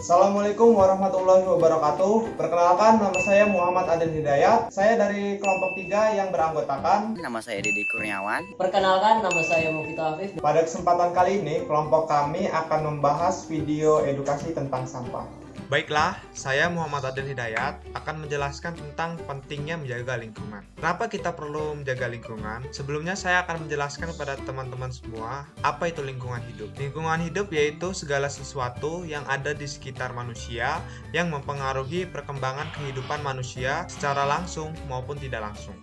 Assalamualaikum warahmatullahi wabarakatuh. Perkenalkan, nama saya Muhammad Adil Hidayat. Saya dari kelompok 3 yang beranggotakan. Nama saya Dede Kurniawan. Perkenalkan, nama saya Mufito Afif. Pada kesempatan kali ini, kelompok kami akan membahas video edukasi tentang sampah. Baiklah, saya Muhammad Adil Hidayat akan menjelaskan tentang pentingnya menjaga lingkungan. Kenapa kita perlu menjaga lingkungan? Sebelumnya saya akan menjelaskan kepada teman-teman semua apa itu lingkungan hidup. Lingkungan hidup yaitu segala sesuatu yang ada di sekitar manusia yang mempengaruhi perkembangan kehidupan manusia secara langsung maupun tidak langsung.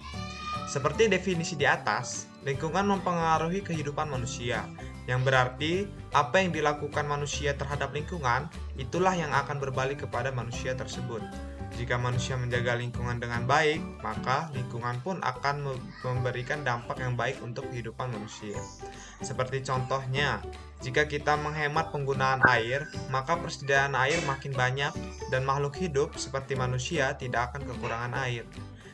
Seperti definisi di atas, lingkungan mempengaruhi kehidupan manusia, yang berarti apa yang dilakukan manusia terhadap lingkungan, itulah yang akan berbalik kepada manusia tersebut. Jika manusia menjaga lingkungan dengan baik, maka lingkungan pun akan memberikan dampak yang baik untuk kehidupan manusia. Seperti contohnya, jika kita menghemat penggunaan air, maka persediaan air makin banyak dan makhluk hidup seperti manusia tidak akan kekurangan air.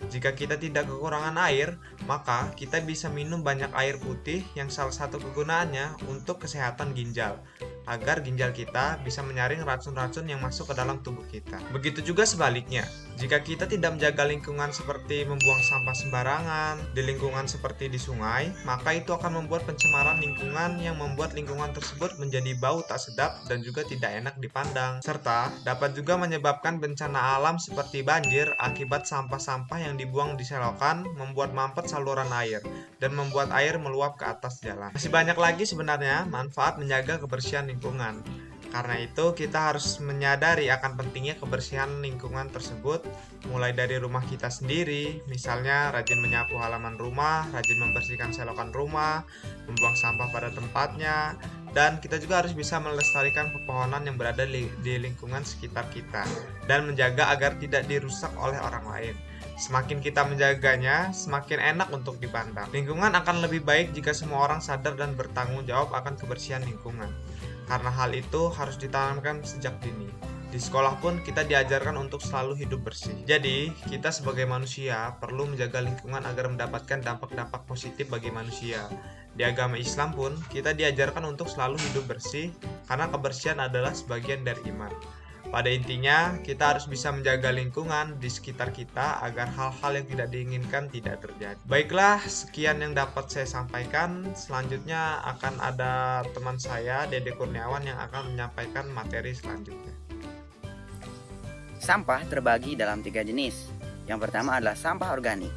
Jika kita tidak kekurangan air, maka kita bisa minum banyak air putih yang salah satu kegunaannya untuk kesehatan ginjal, agar ginjal kita bisa menyaring racun-racun yang masuk ke dalam tubuh kita. Begitu juga sebaliknya, jika kita tidak menjaga lingkungan seperti membuang sampah sembarangan, di lingkungan seperti di sungai, maka itu akan membuat pencemaran lingkungan yang membuat lingkungan tersebut menjadi bau tak sedap dan juga tidak enak dipandang, serta dapat juga menyebabkan bencana alam seperti banjir akibat sampah-sampah yang dibuang di selokan membuat mampet saluran air dan membuat air meluap ke atas jalan. Masih banyak lagi sebenarnya manfaat menjaga kebersihan lingkungan. Karena itu kita harus menyadari akan pentingnya kebersihan lingkungan tersebut, mulai dari rumah kita sendiri, misalnya rajin menyapu halaman rumah, rajin membersihkan selokan rumah, membuang sampah pada tempatnya, dan kita juga harus bisa melestarikan pepohonan yang berada di lingkungan sekitar kita dan menjaga agar tidak dirusak oleh orang lain. Semakin kita menjaganya, semakin enak untuk dipandang. Lingkungan akan lebih baik jika semua orang sadar dan bertanggung jawab akan kebersihan lingkungan. Karena hal itu harus ditanamkan sejak dini. Di sekolah pun kita diajarkan untuk selalu hidup bersih. Jadi, kita sebagai manusia perlu menjaga lingkungan agar mendapatkan dampak-dampak positif bagi manusia. Di agama Islam pun kita diajarkan untuk selalu hidup bersih karena kebersihan adalah sebagian dari iman. Pada intinya, kita harus bisa menjaga lingkungan di sekitar kita agar hal-hal yang tidak diinginkan tidak terjadi. Baiklah, sekian yang dapat saya sampaikan. Selanjutnya akan ada teman saya, Dede Kurniawan, yang akan menyampaikan materi selanjutnya. Sampah terbagi dalam 3 jenis. Yang pertama adalah sampah organik.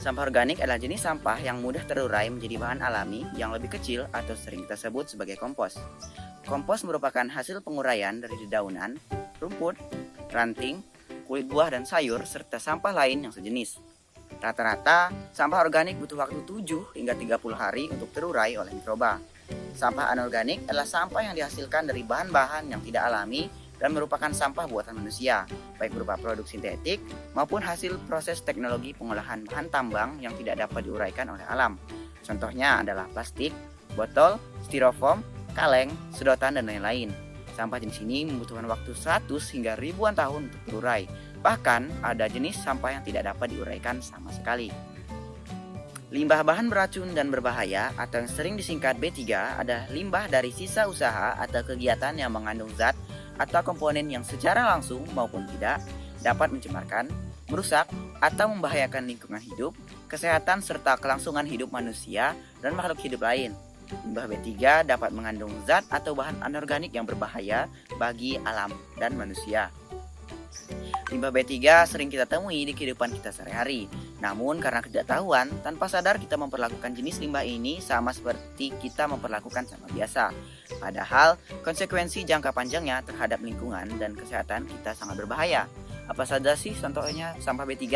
Sampah organik adalah jenis sampah yang mudah terurai menjadi bahan alami yang lebih kecil atau sering kita sebut sebagai kompos. Kompos merupakan hasil penguraian dari dedaunan, rumput, ranting, kulit buah dan sayur, serta sampah lain yang sejenis. Rata-rata, sampah organik butuh waktu 7 hingga 30 hari untuk terurai oleh mikroba. Sampah anorganik adalah sampah yang dihasilkan dari bahan-bahan yang tidak alami dan merupakan sampah buatan manusia, baik berupa produk sintetik maupun hasil proses teknologi pengolahan bahan tambang yang tidak dapat diuraikan oleh alam. Contohnya adalah plastik, botol, styrofoam, kaleng, sedotan, dan lain-lain. Sampah jenis ini membutuhkan waktu 100 hingga ribuan tahun untuk terurai. Bahkan ada jenis sampah yang tidak dapat diuraikan sama sekali. Limbah bahan beracun dan berbahaya atau yang sering disingkat B3 adalah limbah dari sisa usaha atau kegiatan yang mengandung zat atau komponen yang secara langsung maupun tidak dapat mencemarkan, merusak, atau membahayakan lingkungan hidup, kesehatan serta kelangsungan hidup manusia dan makhluk hidup lain. Limbah B3 dapat mengandung zat atau bahan anorganik yang berbahaya bagi alam dan manusia. Limbah B3 sering kita temui di kehidupan kita sehari-hari. Namun karena ketidaktahuan, tanpa sadar kita memperlakukan jenis limbah ini sama seperti kita memperlakukan sampah biasa. Padahal konsekuensi jangka panjangnya terhadap lingkungan dan kesehatan kita sangat berbahaya. Apa saja sih contohnya sampah B3?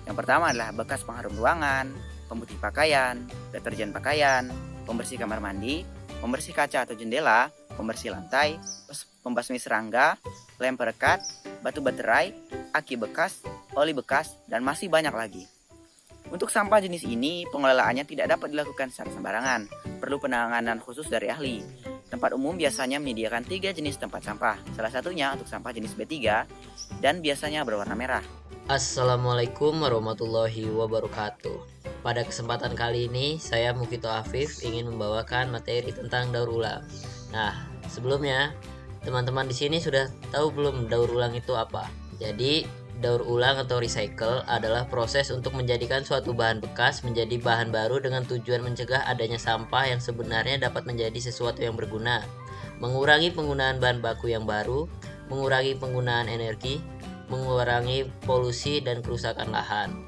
Yang pertama adalah bekas pengharum ruangan, pemutih pakaian, deterjen pakaian, pembersih kamar mandi, pembersih kaca atau jendela, pembersih lantai, pembasmi serangga, lem perekat, batu baterai, aki bekas, oli bekas, dan masih banyak lagi. Untuk sampah jenis ini, pengelolaannya tidak dapat dilakukan secara sembarangan. Perlu penanganan khusus dari ahli. Tempat umum biasanya menyediakan 3 jenis tempat sampah. Salah satunya untuk sampah jenis B3 dan biasanya berwarna merah. Assalamualaikum warahmatullahi wabarakatuh. Pada kesempatan kali ini, saya Mufito Afif ingin membawakan materi tentang daur ulang. Nah, sebelumnya, Teman-teman di sini sudah tahu belum daur ulang itu apa? Jadi, daur ulang atau recycle adalah proses untuk menjadikan suatu bahan bekas menjadi bahan baru dengan tujuan mencegah adanya sampah yang sebenarnya dapat menjadi sesuatu yang berguna, mengurangi penggunaan bahan baku yang baru, mengurangi penggunaan energi, mengurangi polusi dan kerusakan lahan.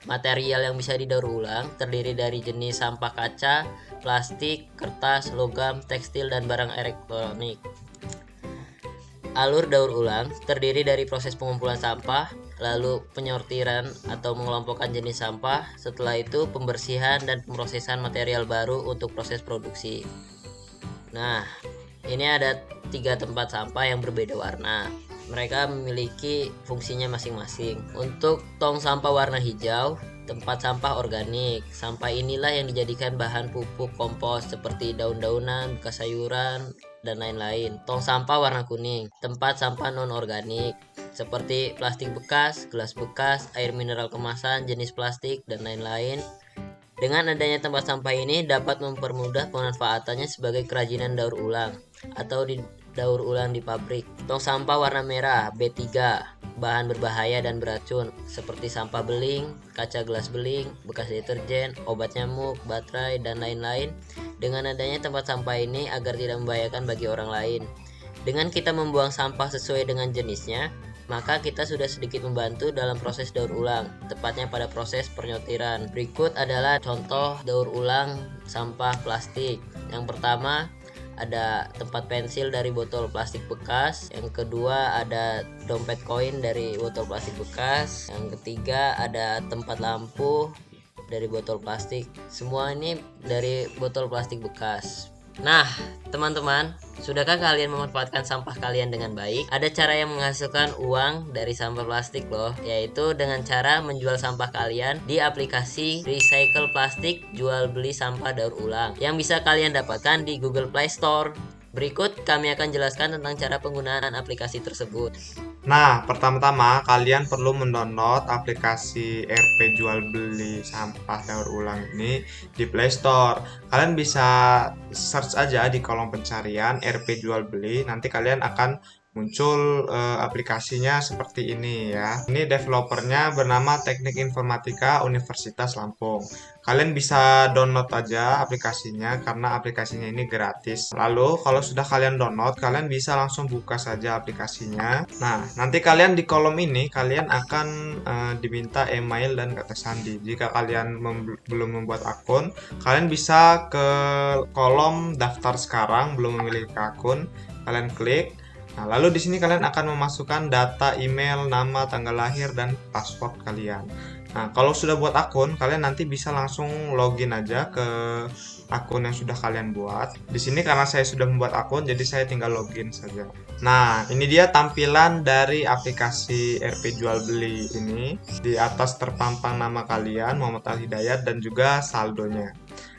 Material yang bisa didaur ulang terdiri dari jenis sampah kaca, plastik, kertas, logam, tekstil, dan barang elektronik. Alur daur ulang terdiri dari proses pengumpulan sampah, lalu penyortiran atau mengelompokkan jenis sampah, setelah itu pembersihan dan pemrosesan material baru untuk proses produksi. Nah, ini ada 3 tempat sampah yang berbeda warna. Mereka memiliki fungsinya masing-masing. Untuk tong sampah warna hijau, tempat sampah organik. Sampah inilah yang dijadikan bahan pupuk kompos seperti daun-daunan, bekas sayuran, dan lain-lain. Tong sampah warna kuning, tempat sampah non-organik seperti plastik bekas, gelas bekas, air mineral kemasan, jenis plastik, dan lain-lain. Dengan adanya tempat sampah ini dapat mempermudah pemanfaatannya sebagai kerajinan daur ulang atau didaur ulang di pabrik. Tong sampah warna merah B3, bahan berbahaya dan beracun seperti sampah beling, kaca gelas beling, bekas deterjen, obat nyamuk, baterai, dan lain-lain. Dengan adanya tempat sampah ini agar tidak membahayakan bagi orang lain. Dengan kita membuang sampah sesuai dengan jenisnya, maka kita sudah sedikit membantu dalam proses daur ulang, tepatnya pada proses penyortiran. Berikut adalah contoh daur ulang sampah plastik. Yang pertama, ada tempat pensil dari botol plastik bekas. Yang kedua, ada dompet koin dari botol plastik bekas. Yang ketiga, ada tempat lampu dari botol plastik. Semua ini dari botol plastik bekas. Nah, teman-teman, sudahkah kalian memanfaatkan sampah kalian dengan baik? Ada cara yang menghasilkan uang dari sampah plastik loh, yaitu dengan cara menjual sampah kalian di aplikasi Recycle Plastik jual beli sampah daur ulang yang bisa kalian dapatkan di Google Play Store. Berikut kami akan jelaskan tentang cara penggunaan aplikasi tersebut. Nah, pertama-tama kalian perlu mendownload aplikasi RP jual beli sampah daur ulang ini di Play Store. Kalian bisa search aja di kolom pencarian RP jual beli, nanti kalian akan muncul aplikasinya seperti ini ya. Ini developernya bernama Teknik Informatika Universitas Lampung. Kalian bisa download aja aplikasinya karena aplikasinya ini gratis. Lalu kalau sudah kalian download, kalian bisa langsung buka saja aplikasinya. Nah, nanti kalian di kolom ini kalian akan diminta email dan kata sandi. Jika kalian belum membuat akun, kalian bisa ke kolom daftar sekarang, belum memiliki akun, kalian klik. Nah, lalu di sini kalian akan memasukkan data email, nama, tanggal lahir, dan password kalian. Nah, kalau sudah buat akun, kalian nanti bisa langsung login aja ke akun yang sudah kalian buat. Di sini karena saya sudah membuat akun, jadi saya tinggal login saja. Nah, ini dia tampilan dari aplikasi RP Jual Beli ini. Di atas terpampang nama kalian, Muhammad Al Hidayat, dan juga saldonya.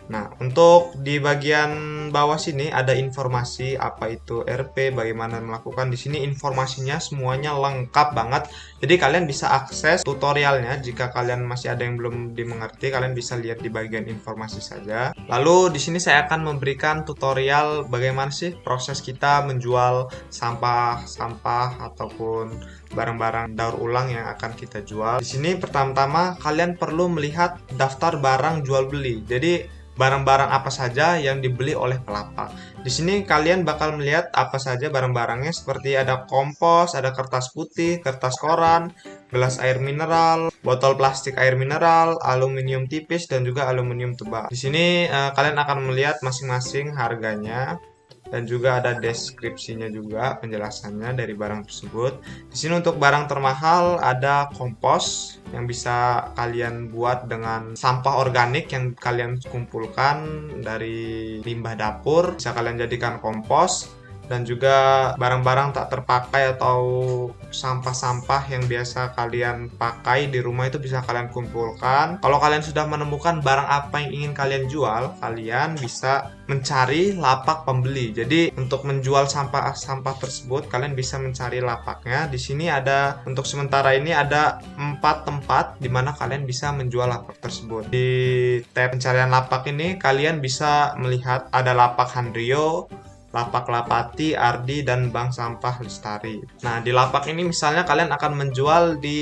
Nah, untuk di bagian bawah sini ada informasi apa itu RP, bagaimana melakukan. Di sini informasinya semuanya lengkap banget. Jadi kalian bisa akses tutorialnya. Jika kalian masih ada yang belum dimengerti, kalian bisa lihat di bagian informasi saja. Lalu di sini saya akan memberikan tutorial bagaimana sih proses kita menjual sampah-sampah ataupun barang-barang daur ulang yang akan kita jual. Di sini pertama-tama kalian perlu melihat daftar barang jual beli. Jadi barang-barang apa saja yang dibeli oleh pelapak. Di sini kalian bakal melihat apa saja barang-barangnya, seperti ada kompos, ada kertas putih, kertas koran, gelas air mineral, botol plastik air mineral, aluminium tipis, dan juga aluminium tebal. Di sini kalian akan melihat masing-masing harganya. Dan juga ada deskripsinya juga, penjelasannya dari barang tersebut. Di sini untuk barang termahal ada kompos yang bisa kalian buat dengan sampah organik yang kalian kumpulkan dari limbah dapur. Bisa kalian jadikan kompos. Dan juga barang-barang tak terpakai atau sampah-sampah yang biasa kalian pakai di rumah itu bisa kalian kumpulkan. Kalau kalian sudah menemukan barang apa yang ingin kalian jual, kalian bisa mencari lapak pembeli. Jadi untuk menjual sampah-sampah tersebut, kalian bisa mencari lapaknya. Di sini ada, untuk sementara ini ada 4 tempat di mana kalian bisa menjual lapak tersebut. Di tab pencarian lapak ini kalian bisa melihat ada lapak Handrio, Lapak Lapati, Ardi, dan Bank Sampah Lestari. Nah, di lapak ini misalnya kalian akan menjual di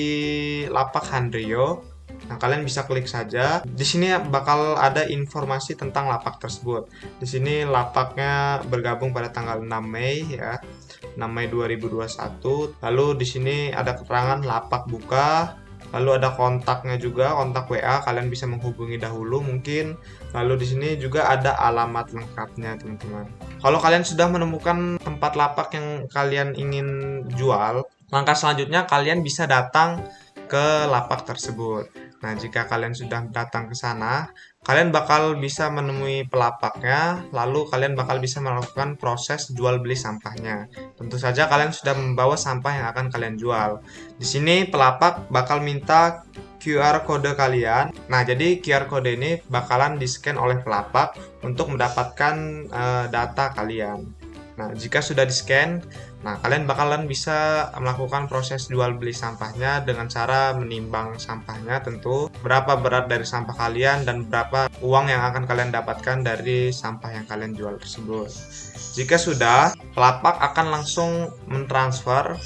lapak Handrio. Nah, kalian bisa klik saja. Di sini bakal ada informasi tentang lapak tersebut. Di sini lapaknya bergabung pada tanggal 6 Mei ya. 6 Mei 2021. Lalu di sini ada keterangan lapak buka. Lalu ada kontaknya juga, kontak WA, kalian bisa menghubungi dahulu mungkin. Lalu di sini juga ada alamat lengkapnya, teman-teman. Kalau kalian sudah menemukan tempat lapak yang kalian ingin jual, langkah selanjutnya kalian bisa datang ke lapak tersebut. Nah, jika kalian sudah datang ke sana, kalian bakal bisa menemui pelapaknya, lalu kalian bakal bisa melakukan proses jual beli sampahnya. Tentu saja kalian sudah membawa sampah yang akan kalian jual. Di sini pelapak bakal minta QR kode kalian. Nah, jadi QR kode ini bakalan di-scan oleh pelapak untuk mendapatkan data kalian. Nah, jika sudah di-scan, nah kalian bakalan bisa melakukan proses jual beli sampahnya dengan cara menimbang sampahnya tentu, berapa berat dari sampah kalian dan berapa uang yang akan kalian dapatkan dari sampah yang kalian jual tersebut. Jika sudah, pelapak akan langsung mentransfer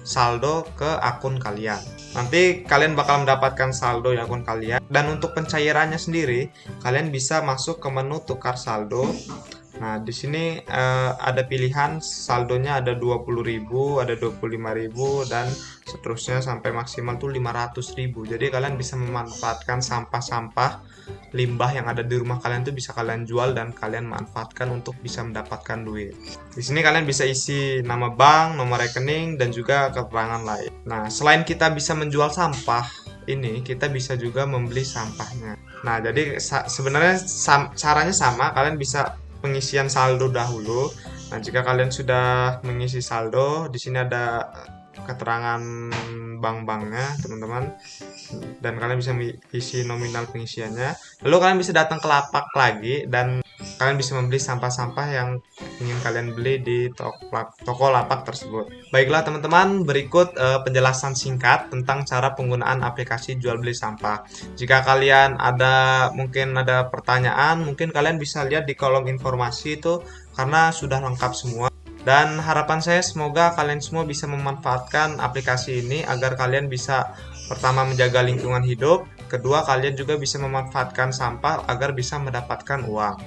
saldo ke akun kalian. Nanti kalian bakal mendapatkan saldo di akun kalian, dan untuk pencairannya sendiri, kalian bisa masuk ke menu tukar saldo. Nah, di sini ada pilihan saldonya, ada 20.000, ada 25.000, dan seterusnya sampai maksimal tuh 500.000. Jadi kalian bisa memanfaatkan sampah-sampah limbah yang ada di rumah kalian tuh bisa kalian jual dan kalian manfaatkan untuk bisa mendapatkan duit. Di sini kalian bisa isi nama bank, nomor rekening, dan juga keterangan lain. Nah, selain kita bisa menjual sampah, ini kita bisa juga membeli sampahnya. Nah, jadi sebenarnya caranya sama, kalian bisa pengisian saldo dahulu. Nah, jika kalian sudah mengisi saldo, di sini ada keterangan bank-banknya, teman-teman. Dan kalian bisa isi nominal pengisiannya. Lalu kalian bisa datang ke lapak lagi dan kalian bisa membeli sampah-sampah yang ingin kalian beli di toko lapak tersebut. Baiklah teman-teman, berikut penjelasan singkat tentang cara penggunaan aplikasi jual beli sampah. Jika kalian mungkin ada pertanyaan, mungkin kalian bisa lihat di kolom informasi itu karena sudah lengkap semua. Dan harapan saya semoga kalian semua bisa memanfaatkan aplikasi ini agar kalian bisa pertama menjaga lingkungan hidup, kedua kalian juga bisa memanfaatkan sampah agar bisa mendapatkan uang.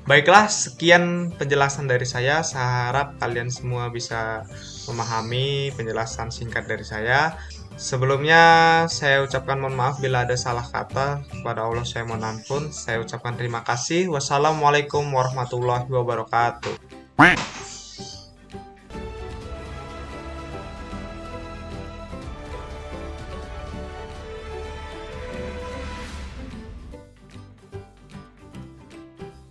Baiklah, sekian penjelasan dari saya. Saya harap kalian semua bisa memahami penjelasan singkat dari saya. Sebelumnya saya ucapkan mohon maaf bila ada salah kata. Kepada Allah saya mohon ampun. Saya ucapkan terima kasih. Wassalamualaikum warahmatullahi wabarakatuh.